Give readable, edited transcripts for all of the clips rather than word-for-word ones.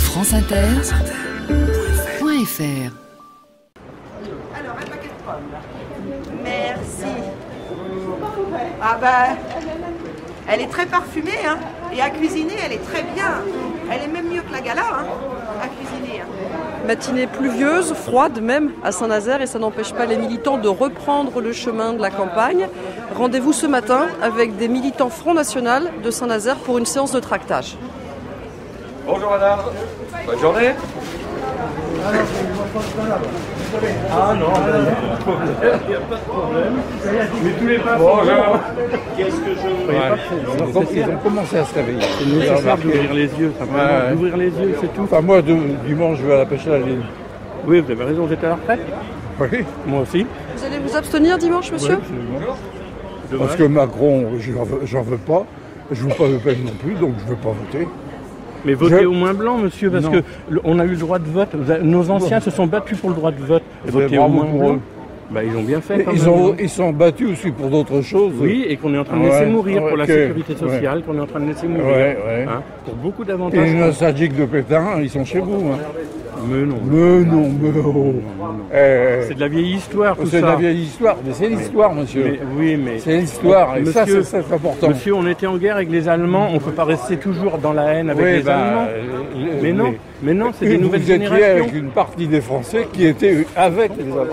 franceinter.fr. Alors, un paquet de pommes, là. Merci. Ah ben, elle est très parfumée, hein. Et à cuisiner, elle est très bien. Elle est même mieux que la gala, hein, à cuisiner. Hein. Matinée pluvieuse, froide même, à Saint-Nazaire, et ça n'empêche pas les militants de reprendre le chemin de la campagne. Rendez-vous ce matin avec des militants Front National de Saint-Nazaire pour une séance de tractage. Bonjour madame, bonne journée. Ah non, il n'y a pas de problème. Mais tous les papas. Bonjour. Qu'est-ce que je... Ils ont commencé à se réveiller. C'est nécessaire d'ouvrir les yeux, simplement. D'ouvrir les yeux, c'est tout. Enfin, moi, dimanche, je vais à la pêche à la ligne. Oui, vous avez raison, vous êtes à la retraite. Oui. Moi aussi. Vous allez vous abstenir dimanche, monsieur ? Oui, parce que Macron, j'en veux pas. Je ne veux pas Le Pen non plus, donc je ne veux pas voter. Mais votez au moins blanc, monsieur, parce qu'on a eu le droit de vote. Nos anciens se sont battus pour le droit de vote. Votez au moins blanc. Bah, ils ont bien fait. Ils sont battus aussi pour d'autres choses. Oui, et qu'on est en train de laisser mourir pour la sécurité sociale, qu'on est en train de laisser mourir. Hein, pour beaucoup d'avantages. Et les nostalgiques de Pétain, ils sont chez vous. Hein. Mais non. C'est de la vieille histoire, tout ça. C'est de la vieille histoire, mais c'est l'histoire, monsieur. Mais c'est l'histoire, et monsieur, ça, c'est important. Monsieur, on était en guerre avec les Allemands, on ne peut pas rester toujours dans la haine avec les Allemands. Mais non, c'est des nouvelles générations. Vous étiez avec une partie des Français qui étaient avec les Allemands.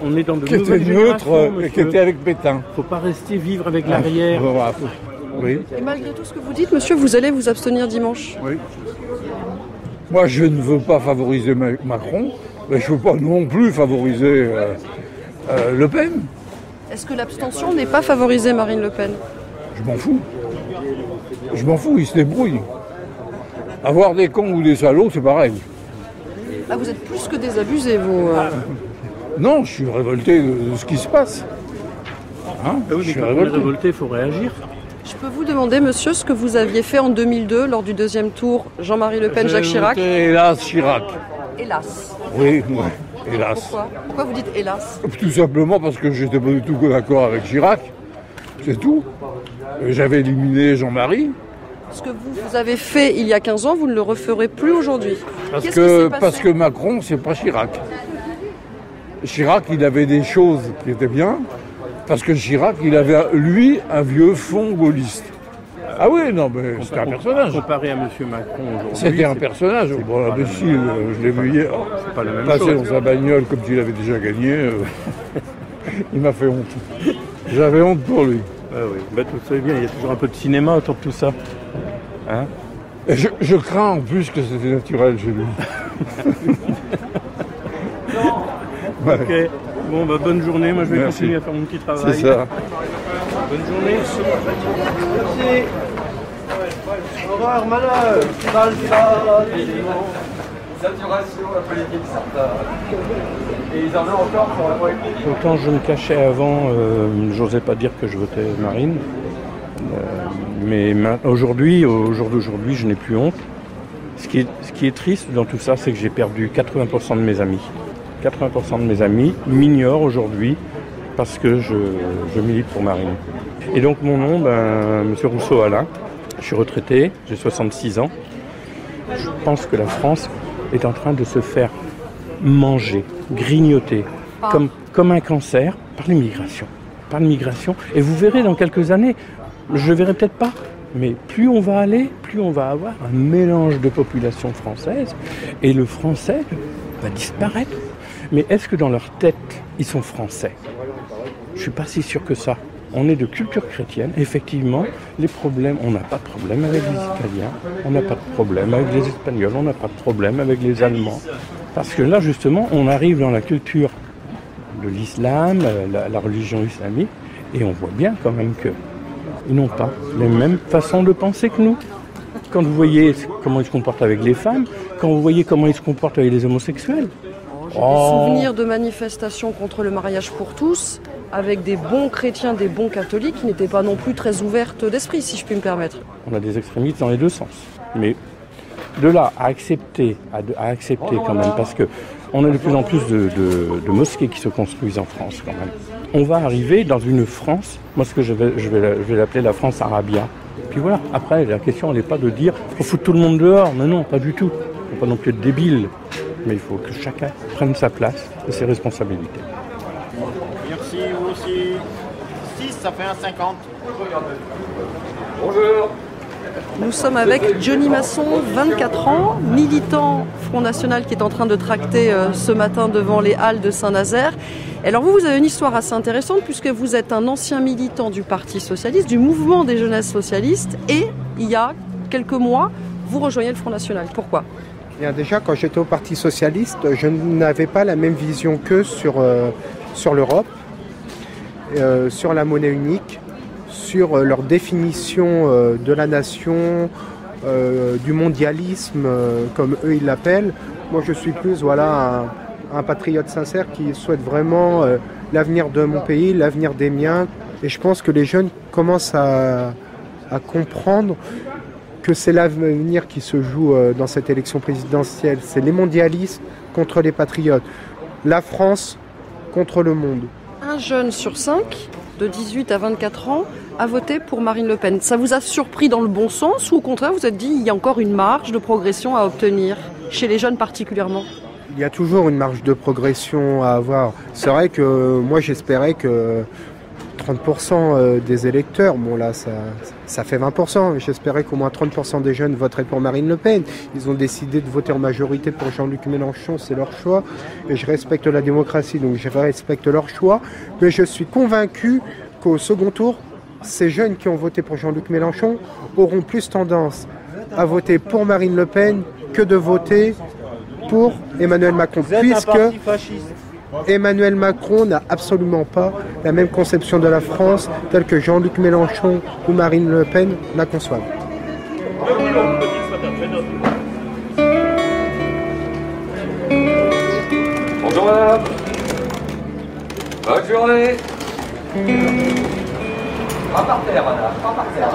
On est dans de qui nouvelles étaient générations, neutres et qui étaient avec Pétain. Il ne faut pas rester vivre avec l'arrière. Oui. Et malgré tout ce que vous dites, monsieur, vous allez vous abstenir dimanche ? Oui. Moi, je ne veux pas favoriser Macron, mais je ne veux pas non plus favoriser Le Pen. Est-ce que l'abstention n'est pas favorisée, Marine Le Pen ? Je m'en fous. Je m'en fous, ils se débrouillent. Avoir des cons ou des salauds, c'est pareil. Ah, vous êtes plus que désabusés, vous. Non, je suis révolté de ce qui se passe. Hein, je suis révolté, il faut réagir. Je peux vous demander, monsieur, ce que vous aviez fait en 2002 lors du deuxième tour, Jean-Marie Le Pen, Jacques Chirac ? Hélas, Chirac. Hélas. Oui, hélas. Pourquoi vous dites hélas ? Tout simplement parce que j'étais pas du tout d'accord avec Chirac. C'est tout. J'avais éliminé Jean-Marie. Ce que vous avez fait il y a 15 ans, vous ne le referez plus aujourd'hui. Parce que Macron, c'est pas Chirac. Chirac, il avait des choses qui étaient bien. Parce que Chirac, il avait, lui, un vieux fond gaulliste. Ah oui, non, mais c'était un personnage. Comparé à M. Macron aujourd'hui... C'était un personnage. Bon, imbécile, je l'ai vu hier. C'est pas la même passer chose. Dans sa bagnole comme s'il avait déjà gagné. Il m'a fait honte. J'avais honte pour lui. Ah oui, bah, tout ça est bien. Il y a toujours un peu de cinéma autour de tout ça. Hein? Et je crains en plus que c'était naturel chez lui. Ok. Bon, bah, bonne journée. Moi, je vais continuer à faire mon petit travail. C'est ça. Bonne journée. Merci. Horreur, malheur, salsa, saturation, la politique, ça. Et ils en ont encore pour la politique. Autant je me cachais avant, j'osais pas dire que je votais Marine. Mais aujourd'hui, au jour d'aujourd'hui, je n'ai plus honte. Ce qui est triste dans tout ça, c'est que j'ai perdu 80% de mes amis. 80% de mes amis m'ignorent aujourd'hui parce que je milite pour Marine. Et donc mon nom, Monsieur Rousseau Alain, je suis retraité, j'ai 66 ans. Je pense que la France est en train de se faire manger, grignoter, comme un cancer par l'immigration. Par l'immigration. Et vous verrez dans quelques années, je ne verrai peut-être pas, mais plus on va aller, plus on va avoir un mélange de population française et le français va disparaître. Mais est-ce que dans leur tête, ils sont français ? Je ne suis pas si sûr que ça. On est de culture chrétienne. Effectivement, les problèmes, on n'a pas de problème avec les Italiens, on n'a pas de problème avec les Espagnols, on n'a pas de problème avec les Allemands. Parce que là, justement, on arrive dans la culture de l'islam, la religion islamique, et on voit bien quand même qu'ils n'ont pas les mêmes façons de penser que nous. Quand vous voyez comment ils se comportent avec les femmes, quand vous voyez comment ils se comportent avec les homosexuels. J'ai des souvenirs de manifestations contre le mariage pour tous, avec des bons chrétiens, des bons catholiques, qui n'étaient pas non plus très ouvertes d'esprit, si je puis me permettre. On a des extrémistes dans les deux sens. Mais de là à accepter quand même, parce que on a de plus en plus de mosquées qui se construisent en France quand même. On va arriver dans une France, moi ce que je vais l'appeler la France Arabia. Puis voilà, après la question elle n'est pas de dire faut foutre tout le monde dehors, non, pas du tout. faut pas non plus être débile, mais il faut que chacun prenne sa place et ses responsabilités. Merci, vous aussi. 6, ça fait 1,50. Bonjour. Nous sommes avec Johnny Masson, 24 ans, militant Front National qui est en train de tracter ce matin devant les halles de Saint-Nazaire. Alors vous avez une histoire assez intéressante puisque vous êtes un ancien militant du Parti Socialiste, du mouvement des jeunesses socialistes et il y a quelques mois, vous rejoignez le Front National. Pourquoi ? Bien, déjà, quand j'étais au Parti Socialiste, je n'avais pas la même vision qu'eux sur l'Europe, sur la monnaie unique, sur leur définition de la nation, du mondialisme, comme eux ils l'appellent. Moi je suis plus un patriote sincère qui souhaite vraiment l'avenir de mon pays, l'avenir des miens. Et je pense que les jeunes commencent à comprendre que c'est l'avenir qui se joue dans cette élection présidentielle. C'est les mondialistes contre les patriotes. La France contre le monde. Un jeune sur 5, de 18 à 24 ans, a voté pour Marine Le Pen. Ça vous a surpris dans le bon sens ou au contraire vous êtes dit il y a encore une marge de progression à obtenir, chez les jeunes particulièrement ? Il y a toujours une marge de progression à avoir. C'est vrai que moi j'espérais que 30% des électeurs, bon là ça fait 20%, j'espérais qu'au moins 30% des jeunes voteraient pour Marine Le Pen. Ils ont décidé de voter en majorité pour Jean-Luc Mélenchon, c'est leur choix. Et je respecte la démocratie, donc je respecte leur choix. Mais je suis convaincu qu'au second tour, ces jeunes qui ont voté pour Jean-Luc Mélenchon auront plus tendance à voter pour Marine Le Pen que de voter pour Emmanuel Macron. Puisque Emmanuel Macron n'a absolument pas la même conception de la France telle que Jean-Luc Mélenchon ou Marine Le Pen la conçoivent. Bonjour madame. Bonne journée. Pas par terre madame, pas par terre.